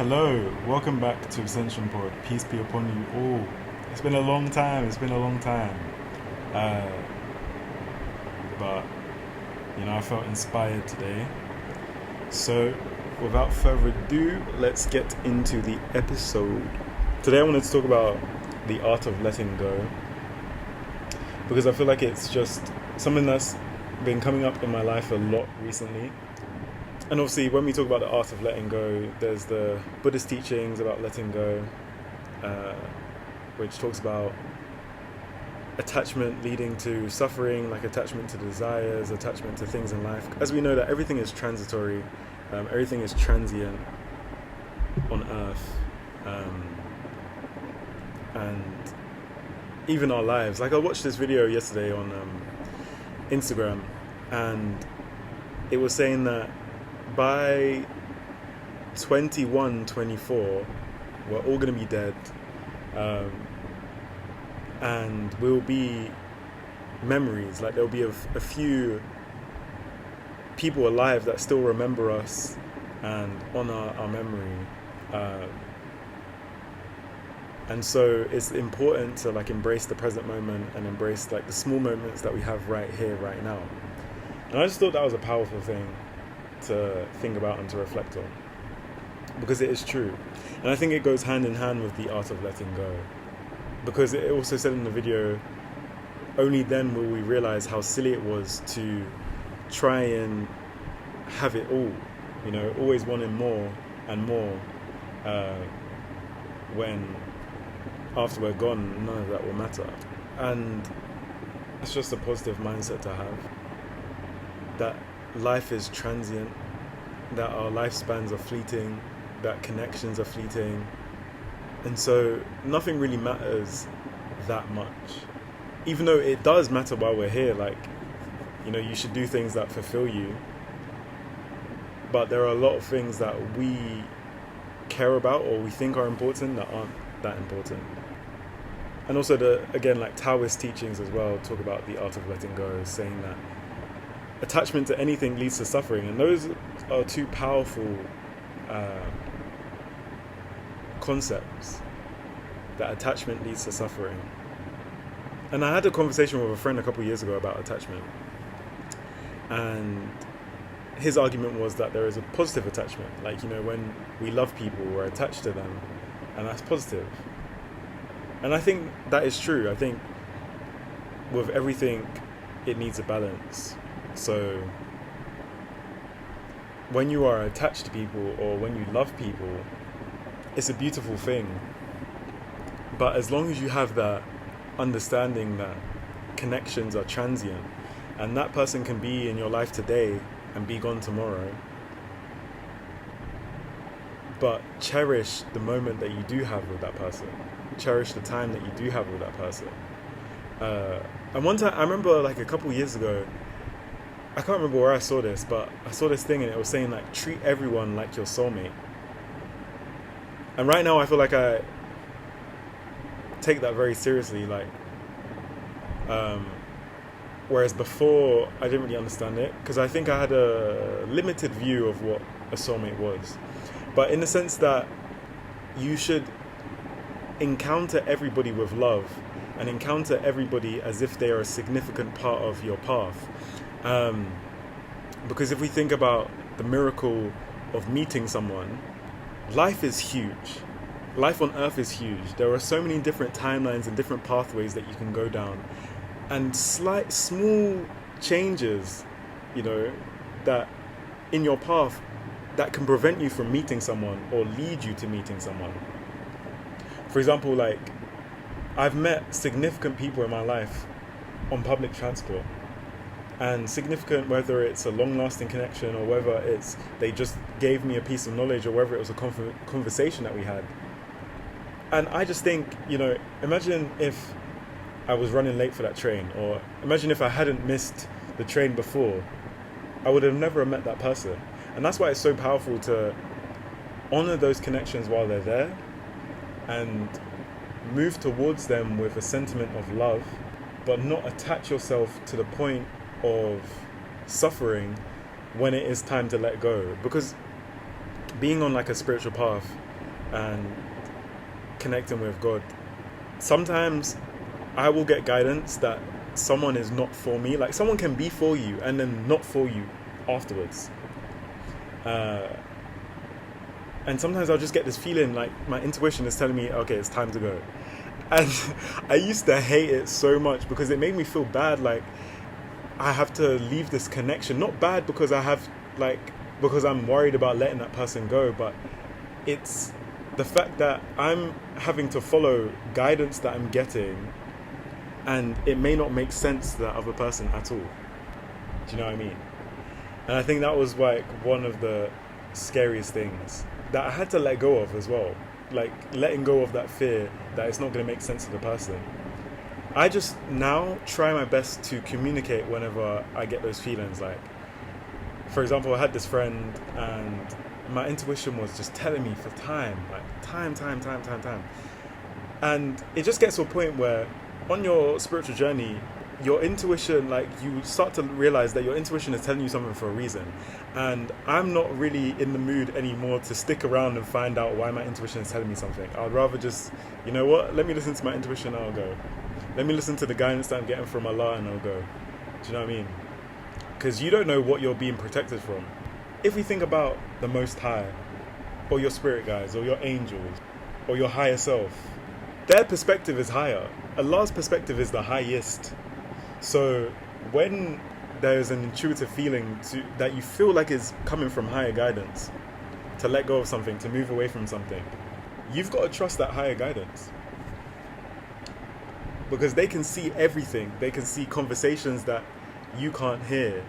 Hello, welcome back to Ascensionpodd. Peace be upon you all. It's been a long time. Uh, but I felt inspired today. So, without further ado, let's get into the episode. Today, I wanted to talk about the art of letting go because I feel like it's just something that's been coming up in my life a lot recently. And obviously, when we talk about the art of letting go, there's the Buddhist teachings about letting go, which talks about attachment leading to suffering, like attachment to desires, attachment to things in life. As we know that everything is transitory, everything is transient on earth, and even our lives. Like I watched this video yesterday on Instagram, and it was saying that by 21, 24, we're all going to be dead, and we'll be memories. Like there'll be a few people alive that still remember us and honor our memory, and so it's important to like embrace the present moment and embrace like the small moments that we have right here, right now. And I just thought that was a powerful thing to think about and to reflect on, because it is true. And I think it goes hand in hand with the art of letting go, because it also said in the video, only then will we realize how silly it was to try and have it all, always wanting more and more, when after we're gone, none of that will matter. And it's just a positive mindset to have, that life is transient, that our lifespans are fleeting, that connections are fleeting, and so nothing really matters that much. Even though it does matter while we're here, like, you should do things that fulfill you, but there are a lot of things that we care about or we think are important that aren't that important. And also like Taoist teachings as well talk about the art of letting go, saying that attachment to anything leads to suffering, and those are two powerful concepts, that attachment leads to suffering. And I had a conversation with a friend a couple of years ago about attachment, and his argument was that there is a positive attachment, like when we love people, we're attached to them, and that's positive. And I think that is true. I think with everything it needs a balance. So when you are attached to people or when you love people, it's a beautiful thing. But as long as you have that understanding that connections are transient, and that person can be in your life today and be gone tomorrow, but cherish the moment that you do have with that person. Cherish the time that you do have with that person. And one time, I remember like a couple years ago, I can't remember where I saw this, but I saw this thing and it was saying like, treat everyone like your soulmate. And right now I feel like I take that very seriously, like, whereas before I didn't really understand it, because I think I had a limited view of what a soulmate was. But in the sense that you should encounter everybody with love and encounter everybody as if they are a significant part of your path. Because if we think about the miracle of meeting someone, life is huge. Life on earth is huge. There are so many different timelines and different pathways that you can go down. And slight, small changes, that in your path that can prevent you from meeting someone or lead you to meeting someone. For example, like, I've met significant people in my life on public transport. And significant, whether it's a long-lasting connection or whether it's they just gave me a piece of knowledge or whether it was a conversation that we had. And I just think, imagine if I was running late for that train, or imagine if I hadn't missed the train before, I would have never met that person. And that's why it's so powerful to honor those connections while they're there and move towards them with a sentiment of love, but not attach yourself to the point of suffering when it is time to let go. Because being on like a spiritual path, and connecting with God. Sometimes I will get guidance that someone is not for me. Like, someone can be for you and then not for you afterwards. And sometimes I'll just get this feeling like my intuition is telling me, okay, it's time to go. And I used to hate it so much because it made me feel bad, like I have to leave this connection. Not bad because because I'm worried about letting that person go, but it's the fact that I'm having to follow guidance that I'm getting and it may not make sense to that other person at all. Do you know what I mean? And I think that was like one of the scariest things that I had to let go of as well. Like, letting go of that fear that it's not going to make sense to the person. I just now try my best to communicate whenever I get those feelings. Like, for example, I had this friend and my intuition was just telling me for time. And it just gets to a point where on your spiritual journey, your intuition, like, you start to realize that your intuition is telling you something for a reason. And I'm not really in the mood anymore to stick around and find out why my intuition is telling me something. I'd rather just, you know what, let me listen to my intuition and I'll go. Let me listen to the guidance that I'm getting from Allah and I'll go. Do you know what I mean? Because you don't know what you're being protected from. If we think about the Most High, or your spirit guides, or your angels, or your higher self, their perspective is higher. Allah's perspective is the highest. So when there's an intuitive feeling that you feel like is coming from higher guidance, to let go of something, to move away from something, you've got to trust that higher guidance. Because they can see everything. They can see conversations that you can't hear.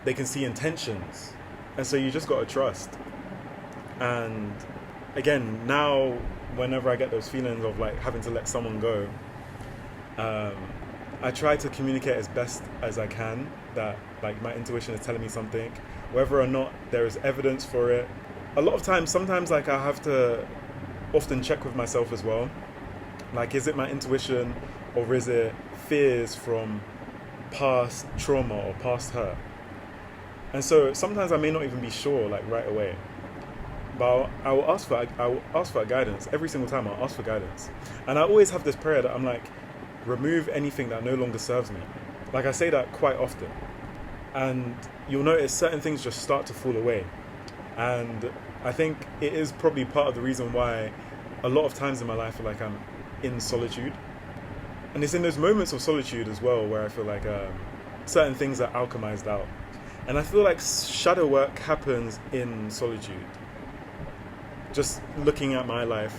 They can see intentions. And so you just got to trust. And again, now whenever I get those feelings of like having to let someone go, I try to communicate as best as I can that like my intuition is telling me something, whether or not there is evidence for it. A lot of times, sometimes like I have to often check with myself as well. Like, is it my intuition or is it fears from past trauma or past hurt? And so sometimes I may not even be sure like right away, but I will ask for guidance every single time. I'll ask for guidance, and I always have this prayer that I'm like, remove anything that no longer serves me. Like, I say that quite often, and you'll notice certain things just start to fall away. And I think it is probably part of the reason why a lot of times in my life I feel like I'm in solitude. And it's in those moments of solitude as well where I feel like certain things are alchemized out. And I feel like shadow work happens in solitude. Just looking at my life,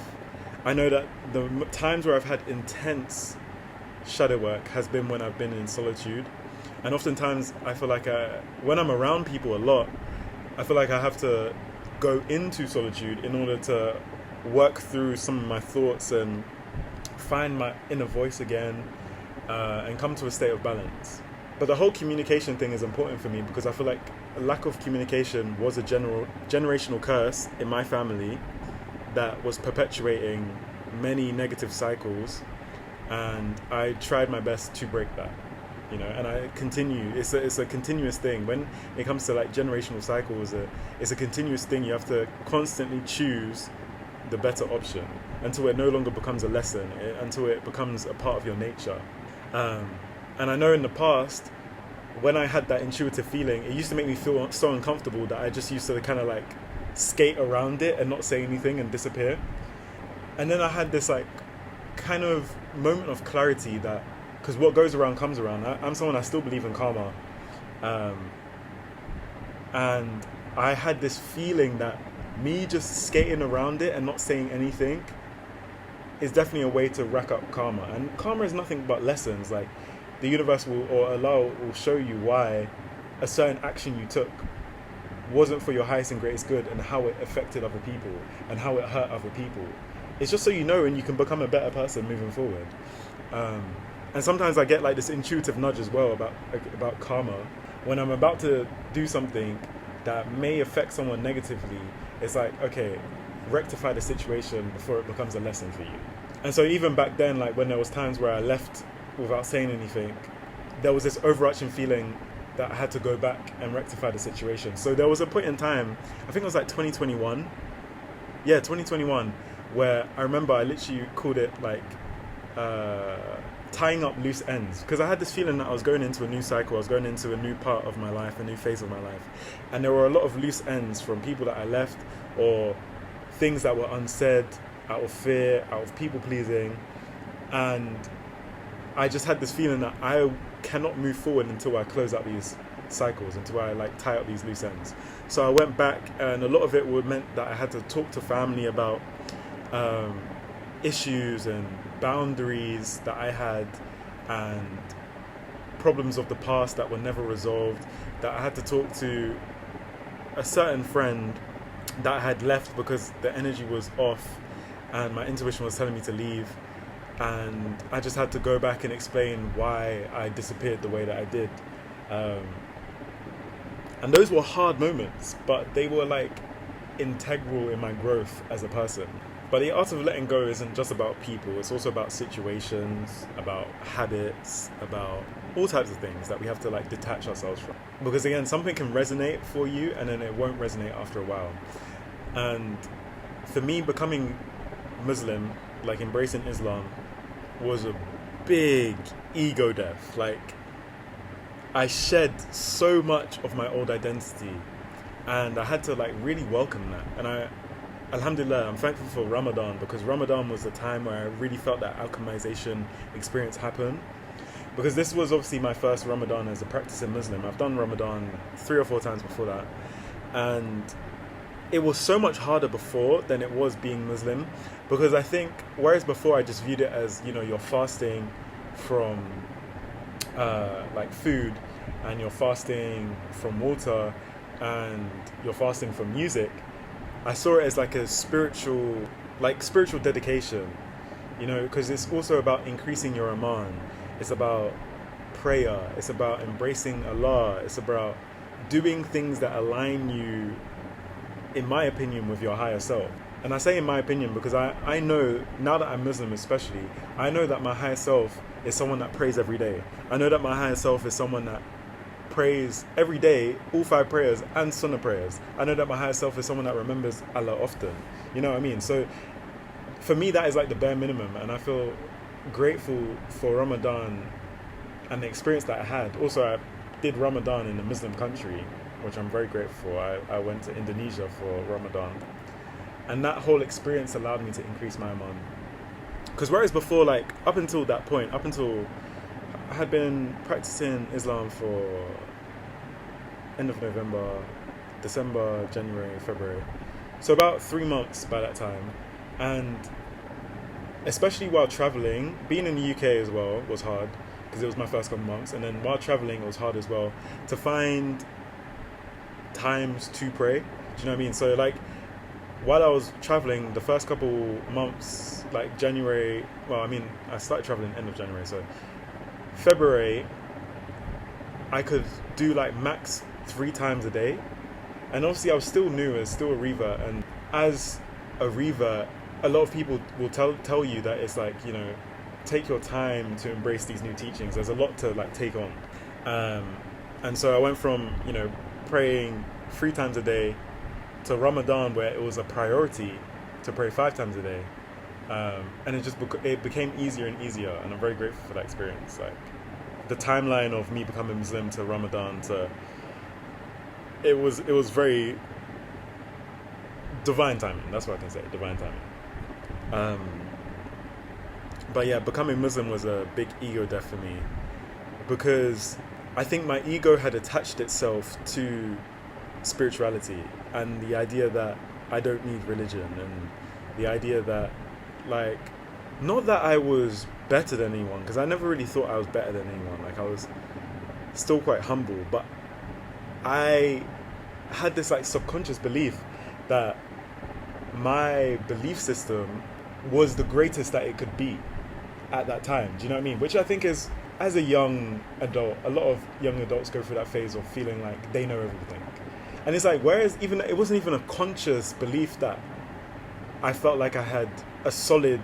I know that the times where I've had intense shadow work has been when I've been in solitude. And oftentimes I feel like when I'm around people a lot, I feel like I have to go into solitude in order to work through some of my thoughts and find my inner voice again, and come to a state of balance. But the whole communication thing is important for me because I feel like a lack of communication was a generational curse in my family that was perpetuating many negative cycles, and I tried my best to break that, you know, and I continue. It's a continuous thing. When it comes to like generational cycles, it's a continuous thing. You have to constantly choose the better option until it no longer becomes a lesson, until it becomes a part of your nature. And I know in the past, when I had that intuitive feeling, it used to make me feel so uncomfortable that I just used to kind of like skate around it and not say anything and disappear. And then I had this like kind of moment of clarity that, because what goes around comes around. I'm someone, I still believe in karma. And I had this feeling that me just skating around it and not saying anything is definitely a way to rack up karma. And karma is nothing but lessons. Like, the universe will, or Allah will show you why a certain action you took wasn't for your highest and greatest good, and how it affected other people and how it hurt other people. It's just so you know, and you can become a better person moving forward. And sometimes I get like this intuitive nudge as well about karma. When I'm about to do something that may affect someone negatively, it's like, okay, rectify the situation before it becomes a lesson for you. And so even back then, like when there was times where I left without saying anything, there was this overarching feeling that I had to go back and rectify the situation. So there was a point in time, I think it was like 2021, Yeah, 2021, where I remember I literally called it like uh, tying up loose ends, because I had this feeling that I was going into a new cycle, I was going into a new part of my life, a new phase of my life, and there were a lot of loose ends from people that I left, or things that were unsaid out of fear, out of people pleasing, and I just had this feeling that I cannot move forward until I close out these cycles, until I like tie up these loose ends. So I went back, and a lot of it meant that I had to talk to family about issues and boundaries that I had, and problems of the past that were never resolved, that I had to talk to a certain friend that had left because the energy was off and my intuition was telling me to leave, and I just had to go back and explain why I disappeared the way that I did. And those were hard moments, but they were like integral in my growth as a person. But the art of letting go isn't just about people, it's also about situations, about habits, about all types of things that we have to like detach ourselves from. Because again, something can resonate for you and then it won't resonate after a while. And for me, becoming Muslim, like embracing Islam, was a big ego death. Like, I shed so much of my old identity, and I had to like really welcome that. And Alhamdulillah, I'm thankful for Ramadan, because Ramadan was the time where I really felt that alchemization experience happen. Because this was obviously my first Ramadan as a practicing Muslim. I've done Ramadan 3 or 4 times before that, and it was so much harder before than it was being Muslim, because I think whereas before I just viewed it as, you know, you're fasting from like food, and you're fasting from water, and you're fasting from music, I saw it as like a spiritual dedication, you know, because it's also about increasing your iman. It's about prayer. It's about embracing Allah. It's about doing things that align you, in my opinion, with your higher self. And I say in my opinion because I know, now that I'm Muslim especially, I know that my higher self is someone that prays every day. I know that my higher self is someone that prays every day, all 5 prayers and sunnah prayers. I know that my higher self is someone that remembers Allah often. You know what I mean? So for me, that is like the bare minimum, and I feel grateful for Ramadan and the experience that I had. Also, I did Ramadan in a Muslim country, which I'm very grateful for. I went to Indonesia for Ramadan, and that whole experience allowed me to increase my iman. Because whereas before, like up until that point, up until I had been practicing Islam for end of November, December, January, February, so about 3 months by that time, and especially while traveling, being in the UK as well was hard, because it was my first couple months, and then while traveling it was hard as well to find times to pray. Do you know what I mean? So like while I was traveling the first couple months, like January, well, I mean, I started traveling end of January, so February I could do like max 3 times a day. And obviously I was still new, as still a revert, and as a revert, a lot of people will tell you that it's like, you know, take your time to embrace these new teachings. There's a lot to like take on, and so I went from, you know, praying 3 times a day to Ramadan, where it was a priority to pray 5 times a day, and it became easier and easier, and I'm very grateful for that experience. Like the timeline of me becoming Muslim to Ramadan to it was very divine timing. That's what I can say, divine timing. But yeah, becoming Muslim was a big ego death for me, because I think my ego had attached itself to spirituality and the idea that I don't need religion, and the idea that, like, not that I was better than anyone, because I never really thought I was better than anyone. Like, I was still quite humble, but I had this like subconscious belief that my belief system was the greatest that it could be at that time. Do you know what I mean? Which I think is, as a young adult, a lot of young adults go through that phase of feeling like they know everything. And it's like, whereas even it wasn't even a conscious belief that I felt like I had a solid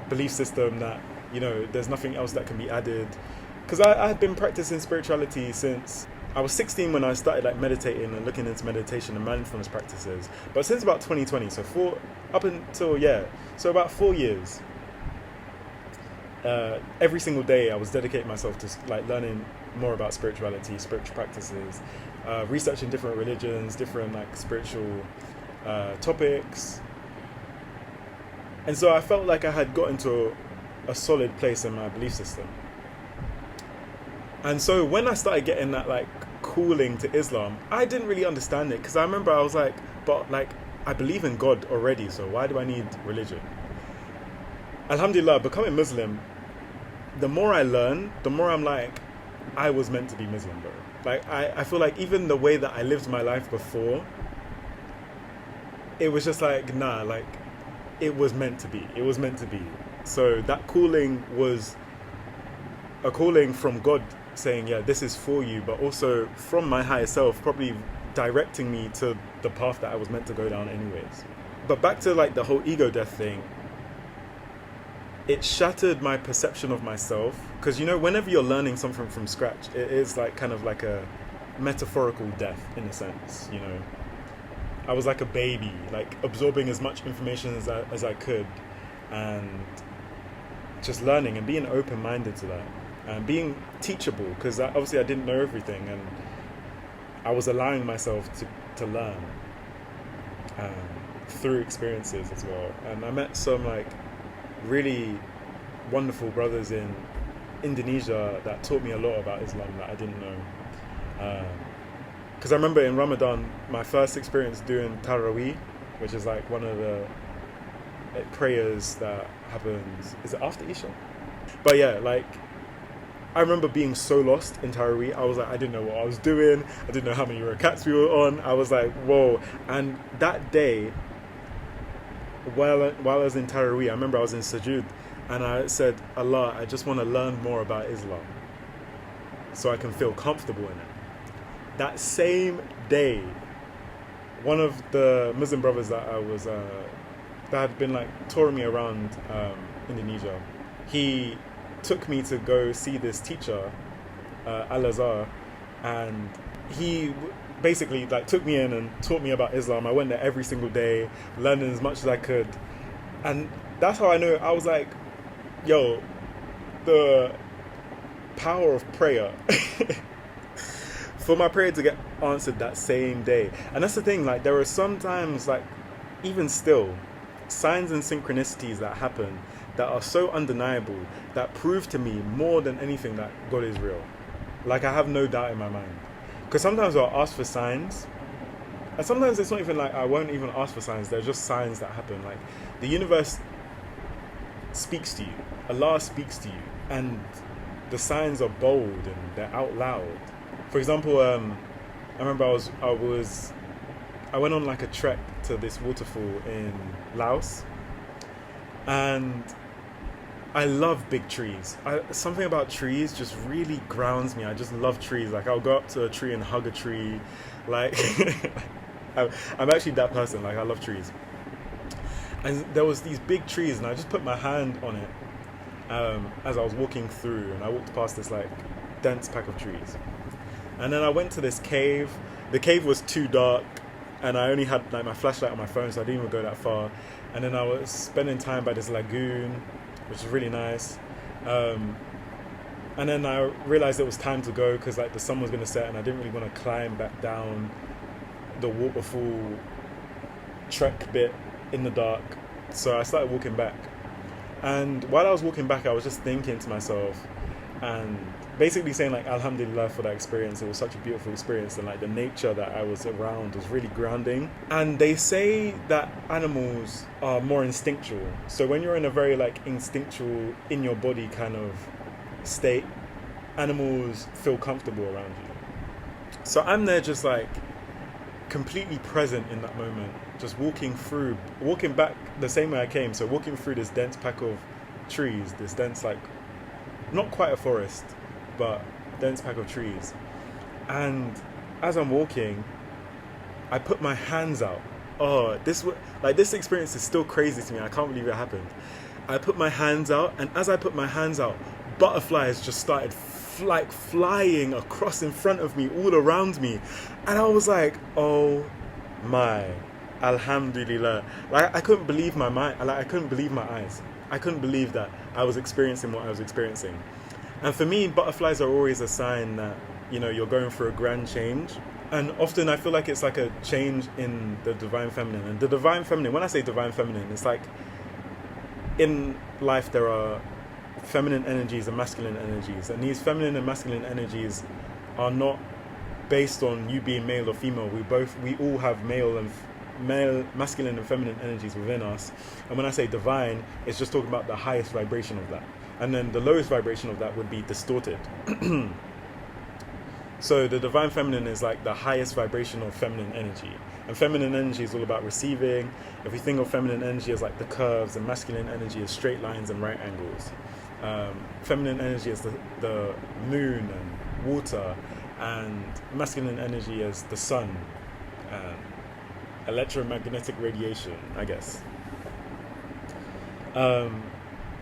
belief system that, you know, there's nothing else that can be added. Because I had been practicing spirituality since I was 16 when I started like meditating and looking into meditation and mindfulness practices. But since about 2020, so up until, yeah, so about 4 years. Every single day I was dedicating myself to like learning more about spirituality, spiritual practices, researching different religions, different like spiritual topics. And so I felt like I had gotten to a solid place in my belief system. And so when I started getting that like calling to Islam, I didn't really understand it, because I remember I was like, but like I believe in God already, so why do I need religion? Alhamdulillah, becoming Muslim, the more I learn, the more I'm like, I was meant to be Muslim, bro. Like I feel like even the way that I lived my life before, it was just like, nah, like it was meant to be. It was meant to be. So that calling was a calling from God saying, yeah, this is for you, but also from my higher self, probably directing me to the path that I was meant to go down anyways. But back to like the whole ego death thing, it shattered my perception of myself, because, you know, whenever you're learning something from scratch, it is like kind of like a metaphorical death in a sense, you know. I was like a baby, like absorbing as much information as I could, and just learning and being open-minded to that, and being teachable, because obviously I didn't know everything, and I was allowing myself to learn through experiences as well. And I met some like really wonderful brothers in Indonesia that taught me a lot about Islam that I didn't know. Because I remember in Ramadan, my first experience doing Taraweeh, which is like one of the prayers that happens, is it after Isha? But yeah, like I remember being so lost in Taraweeh. I was like, I didn't know what I was doing. I didn't know how many rakats we were on. I was like, whoa. And that day, while I was in Taraweeh, I remember I was in Sujood, and I said, Allah, I just want to learn more about Islam so I can feel comfortable in it. That same day, one of the Muslim brothers that that had been like touring me around Indonesia, he took me to go see this teacher, Al-Azhar, and he basically like took me in and taught me about Islam. I went there every single day, learning as much as I could, and that's how I knew. I was like, yo, the power of prayer for my prayer to get answered that same day. And that's the thing, like there are sometimes, like even still, signs and synchronicities that happen that are so undeniable, that prove to me more than anything that God is real. Like I have no doubt in my mind. Because sometimes I'll ask for signs, and sometimes it's not even like I won't even ask for signs. They're just signs that happen. Like the universe speaks to you, Allah speaks to you, and the signs are bold and they're out loud. For example, I remember I went on like a trek to this waterfall in Laos, and I love big trees. Something about trees just really grounds me. I just love trees. Like I'll go up to a tree and hug a tree. Like I'm actually that person. Like I love trees. And there was these big trees, and I just put my hand on it as I was walking through, and I walked past this like dense pack of trees. And then I went to this cave. The cave was too dark, and I only had like my flashlight on my phone, so I didn't even go that far. And then I was spending time by this lagoon, which is really nice. And then I realized it was time to go, because like the sun was going to set, and I didn't really want to climb back down the waterfall trek bit in the dark. So I started walking back. And while I was walking back, I was just thinking to myself, and basically saying like Alhamdulillah for that experience. It was such a beautiful experience, and like the nature that I was around was really grounding. And they say that animals are more instinctual, so when you're in a very like instinctual, in your body kind of state, animals feel comfortable around you. So I'm there just like completely present in that moment, just walking back the same way I came. So walking through this dense pack of trees, this dense, like not quite a forest, but dense pack of trees. And as I'm walking, I put my hands out. Oh, this experience is still crazy to me. I can't believe it happened. I put my hands out, and as I put my hands out, butterflies just started flying across in front of me, all around me. And I was like, oh my Alhamdulillah. Like I couldn't believe my mind. Like I couldn't believe my eyes. I couldn't believe that I was experiencing what I was experiencing. And for me, butterflies are always a sign that, you're going through a grand change. And often I feel like it's like a change in the divine feminine. And the divine feminine, when I say divine feminine, it's like in life there are feminine energies and masculine energies. And these feminine and masculine energies are not based on you being male or female. We all have masculine and feminine energies within us. And when I say divine, it's just talking about the highest vibration of that. And then the lowest vibration of that would be distorted. So the divine feminine is like the highest vibration of feminine energy. And feminine energy is all about receiving. If we think of feminine energy as like the curves, and masculine energy as straight lines and right angles. Feminine energy is the moon and water, and masculine energy is the sun and electromagnetic radiation, I guess. And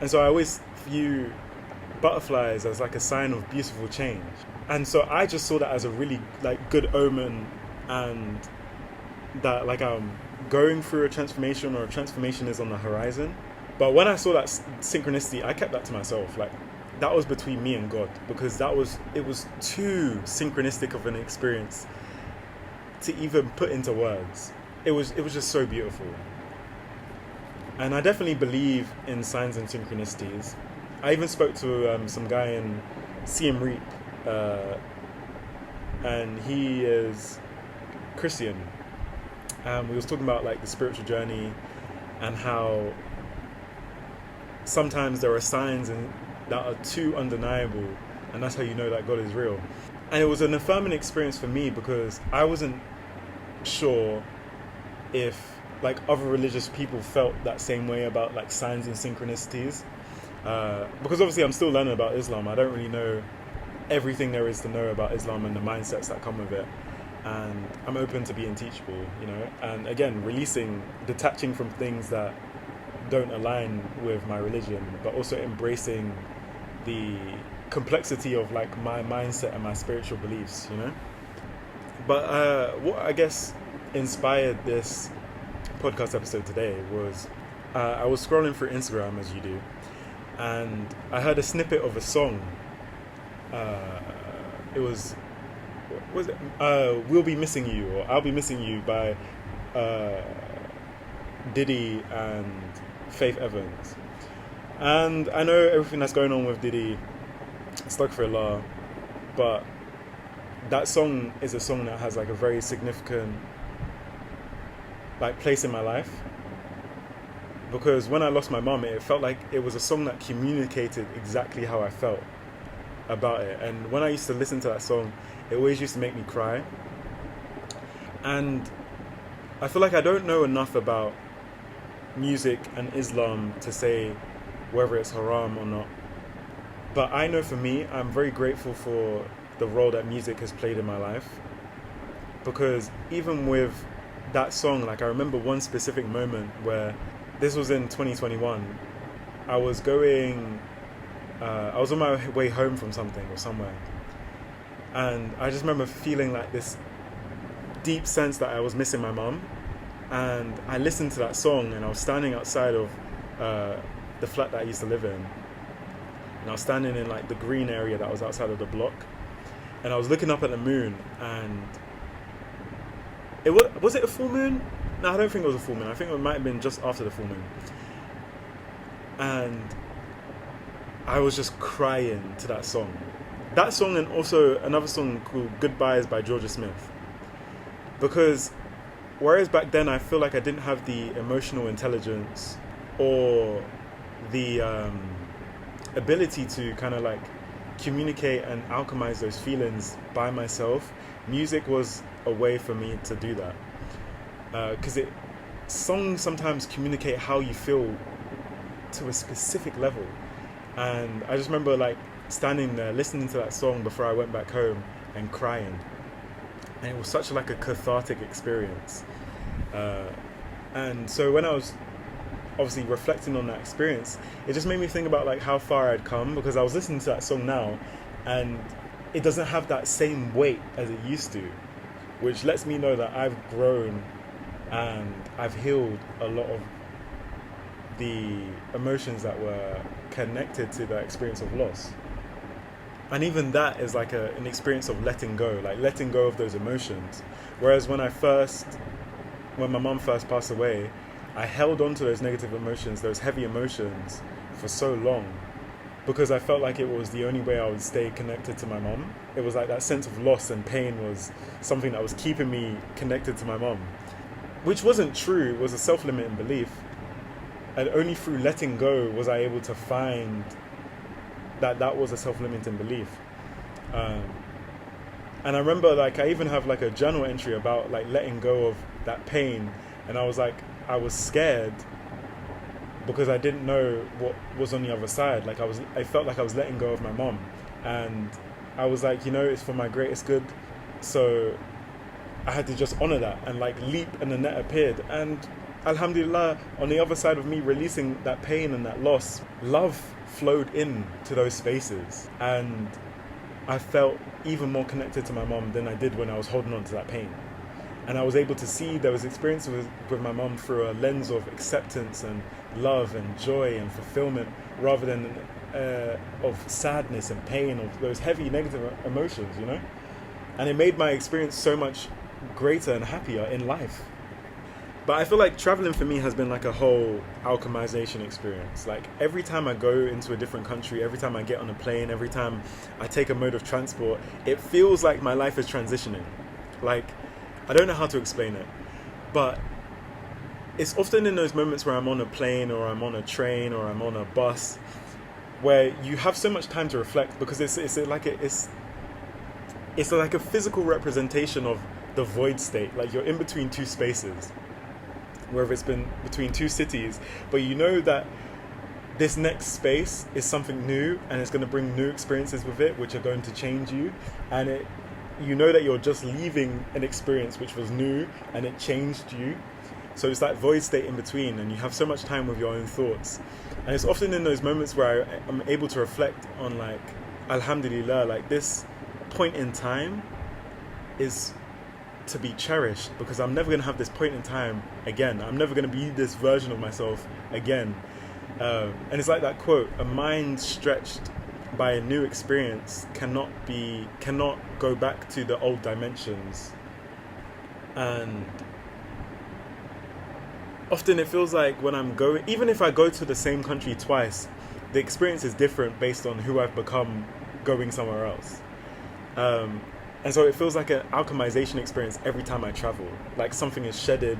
so I always view butterflies as like a sign of beautiful change. And so I just saw that as a really like good omen, and that like I'm going through a transformation, or a transformation is on the horizon. But when I saw that synchronicity, I kept that to myself. Like that was between me and God, because it was too synchronistic of an experience to even put into words. It was just so beautiful. And I definitely believe in signs and synchronicities. I even spoke to some guy in Siem Reap, and he is Christian. We was talking about like the spiritual journey, and how sometimes there are signs that are too undeniable, and that's how you know that God is real. And it was an affirming experience for me, because I wasn't sure if like other religious people felt that same way about like signs and synchronicities, because obviously I'm still learning about Islam. I don't really know everything there is to know about Islam and the mindsets that come with it, and I'm open to being teachable, and again detaching from things that don't align with my religion, but also embracing the complexity of like my mindset and my spiritual beliefs, But what I guess inspired this podcast episode today was I was scrolling through Instagram, as you do, and I heard a snippet of a song. It was We'll Be Missing You, or I'll Be Missing You, by Diddy and Faith Evans. And I know everything that's going on with Diddy, astaghfirullah, but that song is a song that has like a very significant like place in my life, because when I lost my mum, it felt like it was a song that communicated exactly how I felt about it. And when I used to listen to that song, it always used to make me cry. And I feel like I don't know enough about music and Islam to say whether it's haram or not. But I know for me, I'm very grateful for the role that music has played in my life, because even with that song, like I remember one specific moment where, this was in 2021, I was on my way home from something or somewhere, and I just remember feeling like this deep sense that I was missing my mum. And I listened to that song, and I was standing outside of the flat that I used to live in, and I was standing in like the green area that was outside of the block, and I was looking up at the moon, and was it a full moon? No, I don't think it was a full moon. I think it might have been just after the full moon. And I was just crying to that song. That song, and also another song called Goodbyes by Georgia Smith. Because whereas back then I feel like I didn't have the emotional intelligence or the ability to kind of like communicate and alchemize those feelings by myself, music was a way for me to do that. Because songs sometimes communicate how you feel to a specific level. And I just remember like standing there listening to that song before I went back home and crying. And it was such like a cathartic experience. And so when I was obviously reflecting on that experience, it just made me think about like how far I'd come, because I was listening to that song now and it doesn't have that same weight as it used to, which lets me know that I've grown and I've healed a lot of the emotions that were connected to the experience of loss. And even that is like an experience of letting go, like letting go of those emotions. Whereas when my mum first passed away, I held on to those negative emotions, those heavy emotions, for so long, because I felt like it was the only way I would stay connected to my mum. It was like that sense of loss and pain was something that was keeping me connected to my mum, which wasn't true. It was a self-limiting belief. And only through letting go was I able to find that was a self-limiting belief. And I remember, like, I even have like a journal entry about like letting go of that pain, and I was scared because I didn't know what was on the other side. Like I felt like I was letting go of my mom, and I was like, it's for my greatest good. So I had to just honor that and like leap, and the net appeared. And alhamdulillah, on the other side of me releasing that pain and that loss, love flowed in to those spaces, and I felt even more connected to my mom than I did when I was holding on to that pain. And I was able to see those experiences with my mom through a lens of acceptance and love and joy and fulfillment, rather than of sadness and pain, of those heavy negative emotions, And it made my experience so much greater and happier in life. But I feel like traveling for me has been like a whole alchemization experience. Like every time I go into a different country, every time I get on a plane, every time I take a mode of transport, it feels like my life is transitioning. Like, I don't know how to explain it, but it's often in those moments where I'm on a plane or I'm on a train or I'm on a bus where you have so much time to reflect, because it's like a physical representation of the void state. Like you're in between two spaces, whether it's been between two cities, but you know that this next space is something new, and it's going to bring new experiences with it, which are going to change you. And you know that you're just leaving an experience which was new and it changed you. So it's that void state in between, and you have so much time with your own thoughts. And it's often in those moments where I'm able to reflect on, like, alhamdulillah, like this point in time is to be cherished, because I'm never going to have this point in time again. I'm never going to be this version of myself again. And it's like that quote: a mind stretched by a new experience cannot go back to the old dimensions. And often it feels like when I'm going, even if I go to the same country twice, the experience is different based on who I've become going somewhere else. And so it feels like an alchemization experience every time I travel. Like something is shedded,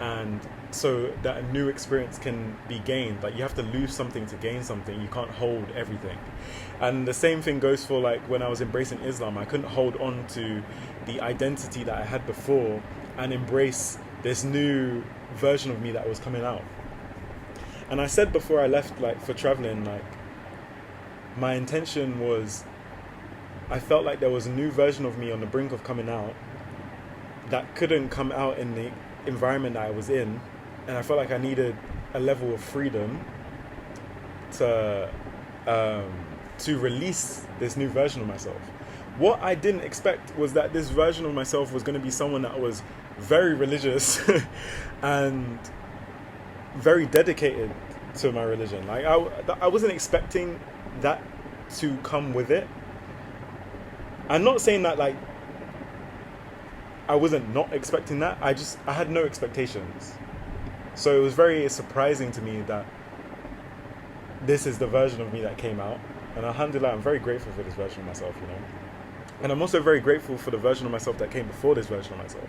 and so that a new experience can be gained. Like you have to lose something to gain something. You can't hold everything. And the same thing goes for like when I was embracing Islam. I couldn't hold on to the identity that I had before and embrace this new version of me that was coming out. And I said before I left, like for traveling, like my intention was, I felt like there was a new version of me on the brink of coming out that couldn't come out in the environment that I was in, and I felt like I needed a level of freedom to release this new version of myself. What I didn't expect was that this version of myself was going to be someone that was very religious and very dedicated to my religion. Like I wasn't expecting that to come with it. I'm not saying that like I wasn't not expecting that. I had no expectations. So it was very surprising to me that this is the version of me that came out. And alhamdulillah, I'm very grateful for this version of myself, And I'm also very grateful for the version of myself that came before this version of myself.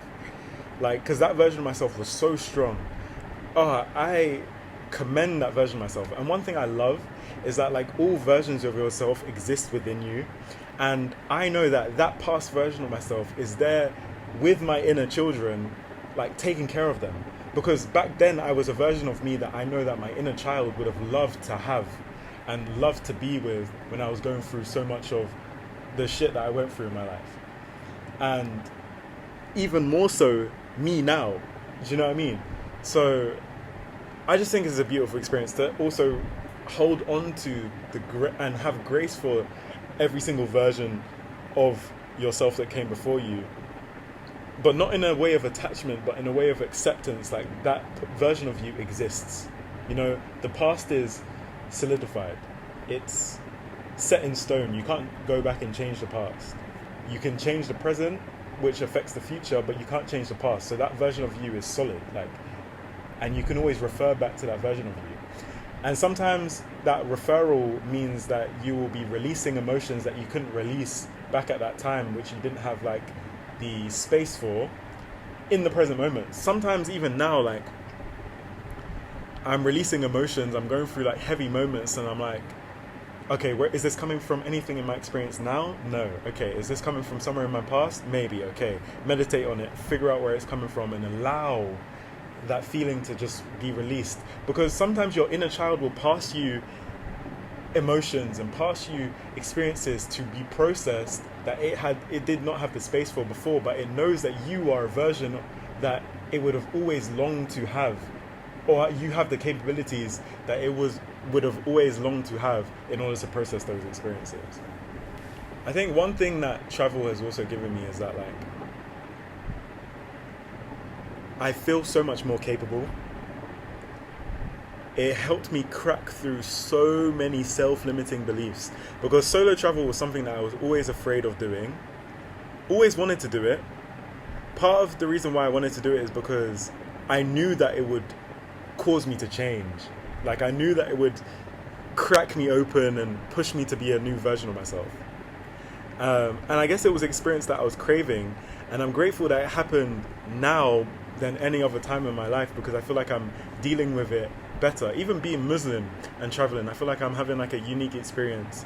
Like, because that version of myself was so strong. I commend that version of myself. And one thing I love is that like all versions of yourself exist within you. And I know that that past version of myself is there with my inner children, like taking care of them. Because back then I was a version of me that I know that my inner child would have loved to have and loved to be with when I was going through so much of the shit that I went through in my life. And even more so me now. Do you know what I mean? So I just think it's a beautiful experience to also hold on to and have grace for every single version of yourself that came before you. but not in a way of attachment, but in a way of acceptance. Like that version of you exists. You know, the past is solidified. It's set in stone. You can't go back and change the past. You can change the present, which affects the future, but you can't change the past. So that version of you is solid. Like, and you can always refer back to that version of you. And sometimes that referral means that you will be releasing emotions that you couldn't release back at that time, which you didn't have like the space for in the present moment. Sometimes even now, like, I'm releasing emotions, I'm going through like heavy moments, and I'm like, okay, where is this coming from? Anything in my experience now? No. Okay, is this coming from somewhere in my past? Maybe. Okay, meditate on it, figure out where it's coming from, and allow that feeling to just be released. Because sometimes your inner child will pass you emotions and pass you experiences to be processed that it did not have the space for before, but it knows that you are a version that it would have always longed to have, or you have the capabilities that it would have always longed to have in order to process those experiences. I think one thing that travel has also given me is that, like, I feel so much more capable. It helped me crack through so many self-limiting beliefs, because solo travel was something that I was always afraid of doing, always wanted to do it. Part of the reason why I wanted to do it is because I knew that it would cause me to change. Like, I knew that it would crack me open and push me to be a new version of myself. And I guess it was an experience that I was craving, and I'm grateful that it happened now than any other time in my life, because I feel like I'm dealing with it better. Even being Muslim and traveling, I feel like I'm having like a unique experience,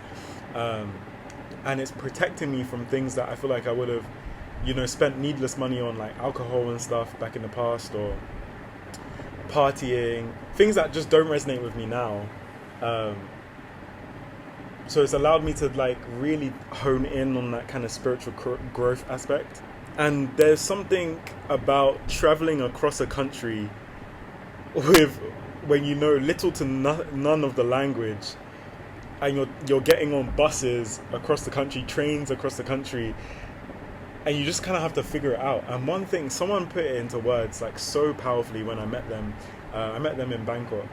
and it's protecting me from things that I feel like I would have, spent needless money on, like alcohol and stuff back in the past, or partying, things that just don't resonate with me now. So it's allowed me to like really hone in on that kind of spiritual growth aspect. And there's something about traveling across a country when you know little to none of the language, and you're getting on buses across the country, trains across the country, and you just kind of have to figure it out. And one thing, someone put it into words like so powerfully when I met them. I met them in Bangkok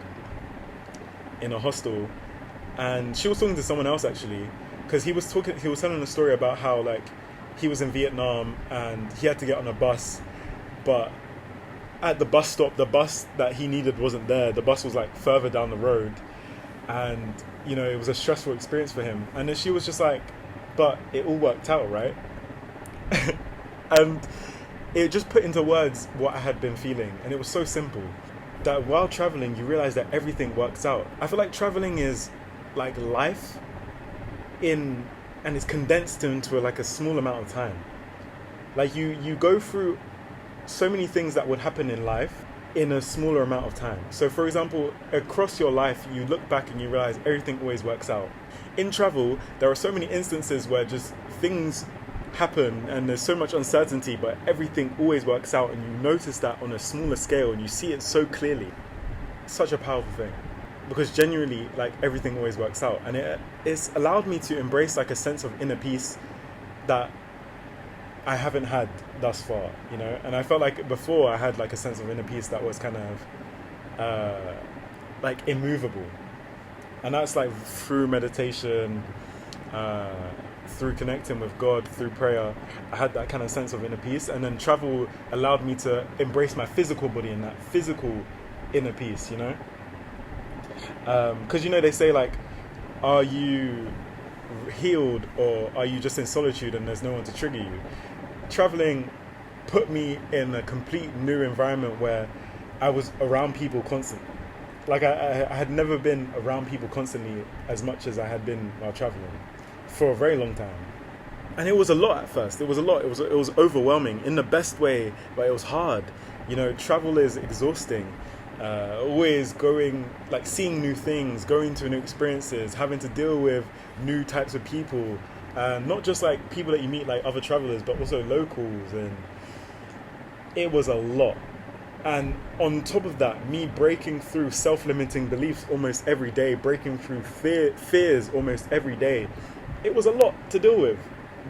in a hostel, and she was talking to someone else actually, because he was telling a story about how, like, he was in Vietnam and he had to get on a bus, but at the bus stop, the bus that he needed wasn't there. The bus was like further down the road, and it was a stressful experience for him. And then she was just like, but it all worked out, right? And it just put into words what I had been feeling, and it was so simple that while traveling you realize that everything works out. I feel like traveling is like life and it's condensed into like a small amount of time. Like you go through so many things that would happen in life in a smaller amount of time. So for example, across your life, you look back and you realize everything always works out. In travel, there are so many instances where just things happen and there's so much uncertainty, but everything always works out, and you notice that on a smaller scale and you see it so clearly. It's such a powerful thing, because genuinely, like, everything always works out. And it's allowed me to embrace like a sense of inner peace that I haven't had thus far, and I felt like before I had like a sense of inner peace that was kind of like immovable, and that's like through meditation, through connecting with God, through prayer. I had that kind of sense of inner peace, and then travel allowed me to embrace my physical body and that physical inner peace, because they say, like, are you healed or are you just in solitude and there's no one to trigger you? Traveling put me in a complete new environment where I was around people constantly. Like I had never been around people constantly as much as I had been while traveling for a very long time. And it was a lot at first. It was a lot. It was overwhelming in the best way, but it was hard. Travel is exhausting. Always going, like, seeing new things, going to new experiences, having to deal with new types of people, not just like people that you meet, like other travelers, but also locals, and it was a lot. And on top of that, me breaking through self-limiting beliefs almost every day, breaking through fears almost every day, it was a lot to deal with.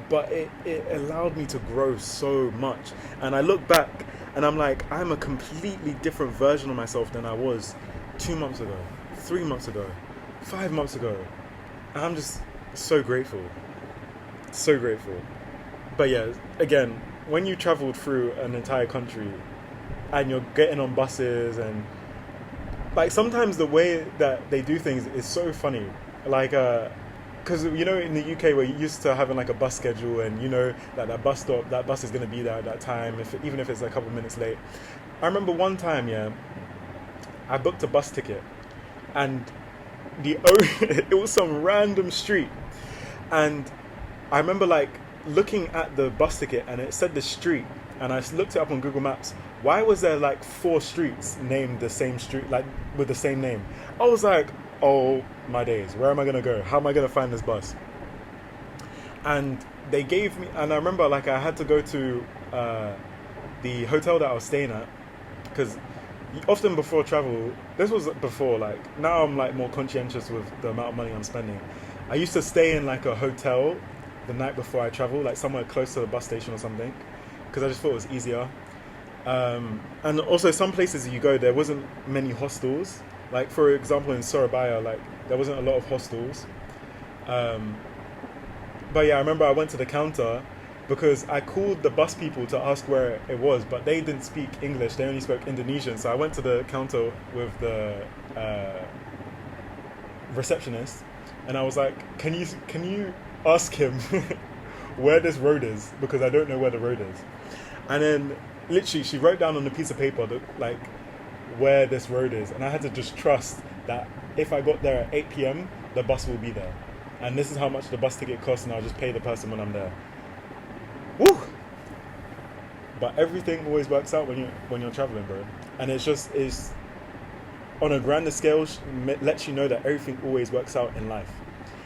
but it allowed me to grow so much. And I look back and I'm like, I'm a completely different version of myself than I was 2 months ago, 3 months ago, 5 months ago. And I'm just so grateful. So grateful. But yeah, again, when you traveled through an entire country and you're getting on buses and like sometimes the way that they do things is so funny. Like, because you know in the UK we're used to having like a bus schedule, and you know that bus stop, that bus is going to be there at that time, even if it's a couple minutes late. I remember one time, yeah, I booked a bus ticket, and it was some random street, and I remember like looking at the bus ticket and it said the street, and I looked it up on Google Maps. Why was there like 4 streets named the same street, like with the same name? I was like, oh my days, where am I gonna go? How am I gonna find this bus? And they gave me, and I remember like I had to go to the hotel that I was staying at, because often before travel, this was before, like now I'm like more conscientious with the amount of money I'm spending. I used to stay in like a hotel the night before I travel, like somewhere close to the bus station or something, because I just thought it was easier. And also some places you go, there wasn't many hostels. Like for example in Surabaya, like there wasn't a lot of hostels. But yeah, I remember I went to the counter because I called the bus people to ask where it was, but they didn't speak English, they only spoke Indonesian. So I went to the counter with the receptionist, and I was like, can you ask him where this road is, because I don't know where the road is. And then literally she wrote down on a piece of paper that, like, where this road is, and I had to just trust that if I got there at 8 p.m. the bus will be there, and this is how much the bus ticket costs, and I'll just pay the person when I'm there. Woo! But everything always works out when you're traveling, bro. And it's on a grander scale, lets you know that everything always works out in life.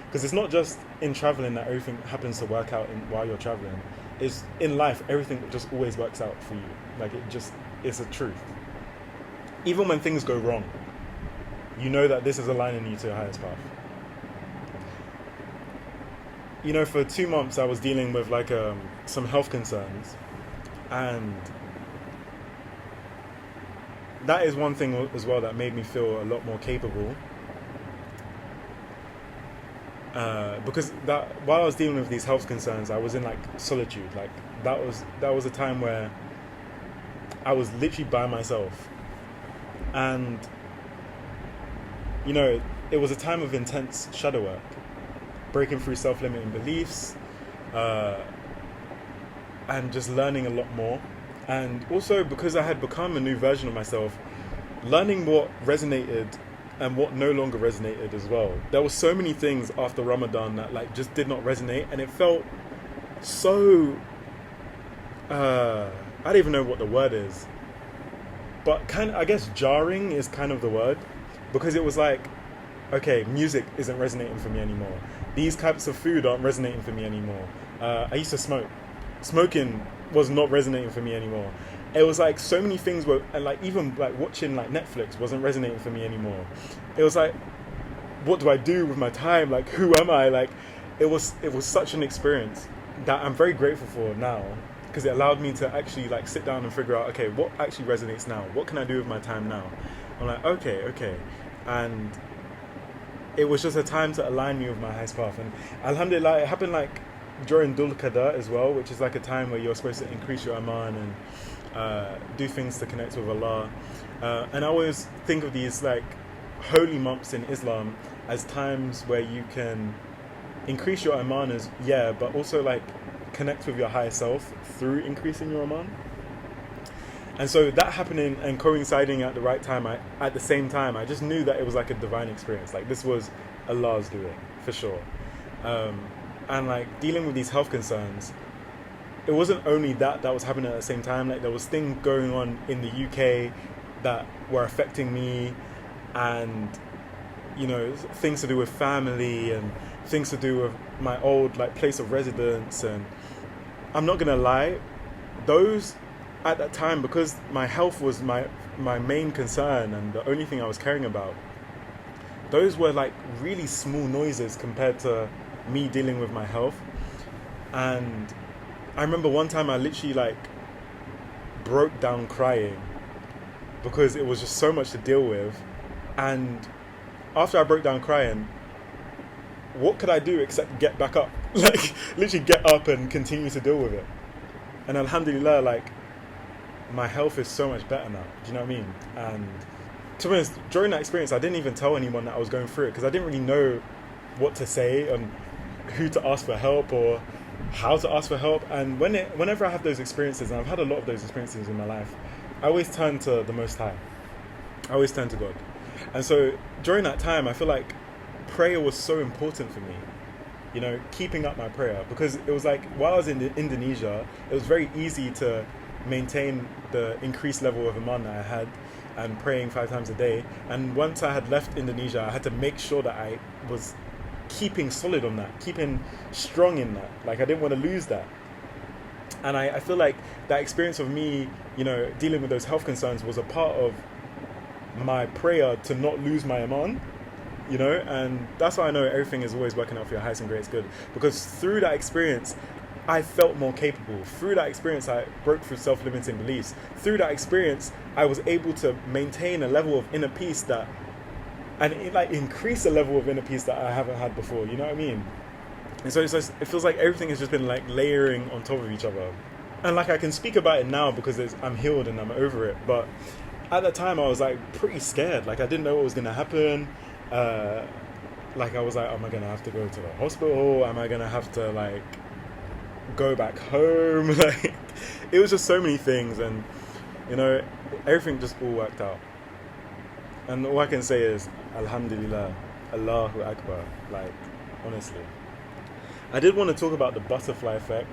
Because it's not just in traveling that everything happens to work out while you're traveling. It's in life, everything just always works out for you. Like it's a truth. Even when things go wrong, you know that this is aligning you to your highest path. You know, for 2 months I was dealing with like some health concerns, and that is one thing as well that made me feel a lot more capable. Because while I was dealing with these health concerns, I was in like solitude. Like that was a time where I was literally by myself, and you know, it was a time of intense shadow work, breaking through self-limiting beliefs, and just learning a lot more. And also because I had become a new version of myself, learning what resonated and what no longer resonated as well. There were so many things after Ramadan that like just did not resonate, and it felt so I don't even know what the word is, but kind of, I guess jarring is kind of the word, because it was like, okay, music isn't resonating for me anymore. These types of food aren't resonating for me anymore. I used to smoke. Smoking was not resonating for me anymore. It was like so many things were, and like even like watching like Netflix wasn't resonating for me anymore. It was like, what do I do with my time? Like, who am I? Like, it was such an experience that I'm very grateful for now, because it allowed me to actually like sit down and figure out, okay, what actually resonates now? What can I do with my time now? I'm like, okay. And it was just a time to align me with my highest path. And alhamdulillah, it happened like during Dhul Qadr as well, which is like a time where you're supposed to increase your iman and do things to connect with Allah. And I always think of these like holy months in Islam as times where you can increase your iman, but also like connect with your higher self through increasing your iman. And so that happening and coinciding at the right time, at the same time, I just knew that it was like a divine experience. Like this was Allah's doing, for sure. And like dealing with these health concerns, it wasn't only that was happening at the same time. Like there was things going on in the UK that were affecting me, and you know, things to do with family and things to do with my old like place of residence. And I'm not gonna lie, those at that time, because my health was my main concern and the only thing I was caring about, those were like really small noises compared to me dealing with my health. And I remember one time I literally like broke down crying because it was just so much to deal with. And after I broke down crying, what could I do except get back up? Like, literally get up and continue to deal with it. And alhamdulillah, like, my health is so much better now. Do you know what I mean? And to be honest, during that experience, I didn't even tell anyone that I was going through it because I didn't really know what to say and who to ask for help or how to ask for help. And whenever I have those experiences, and I've had a lot of those experiences in my life, I always turn to the Most High. I always turn to God. And so during that time, I feel like prayer was so important for me, you know, keeping up my prayer, because it was like while I was in Indonesia, it was very easy to maintain the increased level of iman that I had and praying 5 times a day. And once I had left Indonesia, I had to make sure that I was keeping solid on that, keeping strong in that. Like, I didn't want to lose that. And I feel like that experience of me, you know, dealing with those health concerns was a part of my prayer to not lose my iman, you know. And that's why I know everything is always working out for your highest and greatest good, because through that experience I felt more capable. Through that experience I broke through self-limiting beliefs. Through that experience I was able to maintain a level of inner peace that, and it, like, increase a level of inner peace that I haven't had before, you know what I mean? And so it feels like everything has just been like layering on top of each other. And like, I can speak about it now because I'm healed and I'm over it, but at that time I was like pretty scared. Like, I didn't know what was going to happen. Like, I was like, am I going to have to go to the hospital? Am I going to have to like go back home? Like, it was just so many things, and you know, everything just all worked out. And all I can say is alhamdulillah, Allahu Akbar. Like, honestly, I did want to talk about the butterfly effect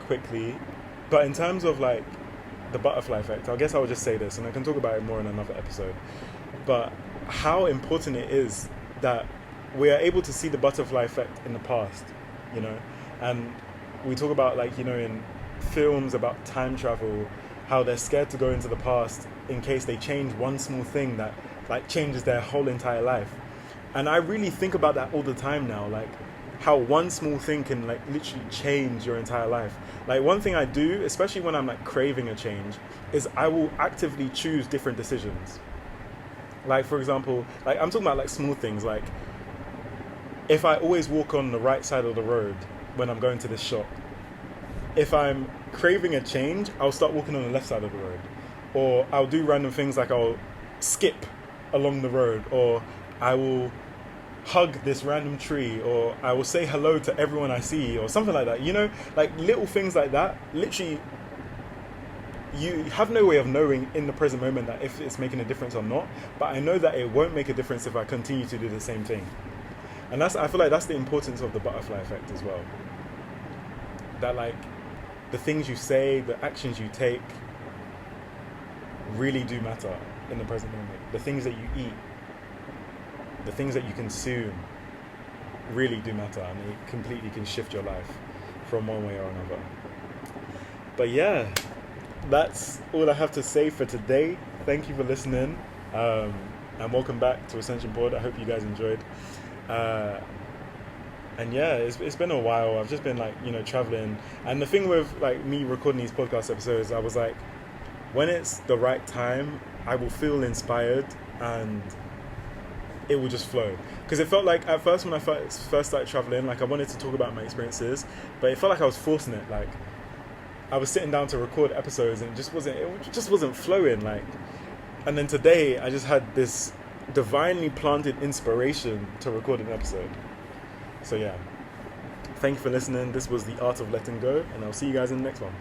quickly, but in terms of like the butterfly effect, I guess I would just say this, and I can talk about it more in another episode, but how important it is that we are able to see the butterfly effect in the past, you know. And we talk about, like, you know, in films about time travel, how they're scared to go into the past in case they change one small thing that like changes their whole entire life. And I really think about that all the time now, like how one small thing can like literally change your entire life. Like, one thing I do, especially when I'm like craving a change, is I will actively choose different decisions. Like, for example, like, I'm talking about like small things, like if I always walk on the right side of the road when I'm going to this shop, if I'm craving a change, I'll start walking on the left side of the road. Or I'll do random things, like I'll skip along the road, or I will hug this random tree, or I will say hello to everyone I see, or something like that, you know. Like, little things like that, literally you have no way of knowing in the present moment that if it's making a difference or not, but I know that it won't make a difference if I continue to do the same thing. And I feel like that's the importance of the butterfly effect as well, that like the things you say, the actions you take really do matter in the present moment. The things that you eat, the things that you consume really do matter, and it completely can shift your life from one way or another. But yeah, that's all I have to say for today. Thank you for listening, and welcome back to Ascensionpodd. I hope you guys enjoyed. And yeah, it's been a while. I've just been like, you know, traveling. And the thing with like me recording these podcast episodes, I was like, when it's the right time, I will feel inspired and it will just flow. Because it felt like at first, when I first started traveling, like I wanted to talk about my experiences, but it felt like I was forcing it. Like, I was sitting down to record episodes and it just wasn't flowing. Like, and then today I just had this divinely planted inspiration to record an episode. So yeah, thank you for listening. This was The Art of Letting Go, and I'll see you guys in the next one.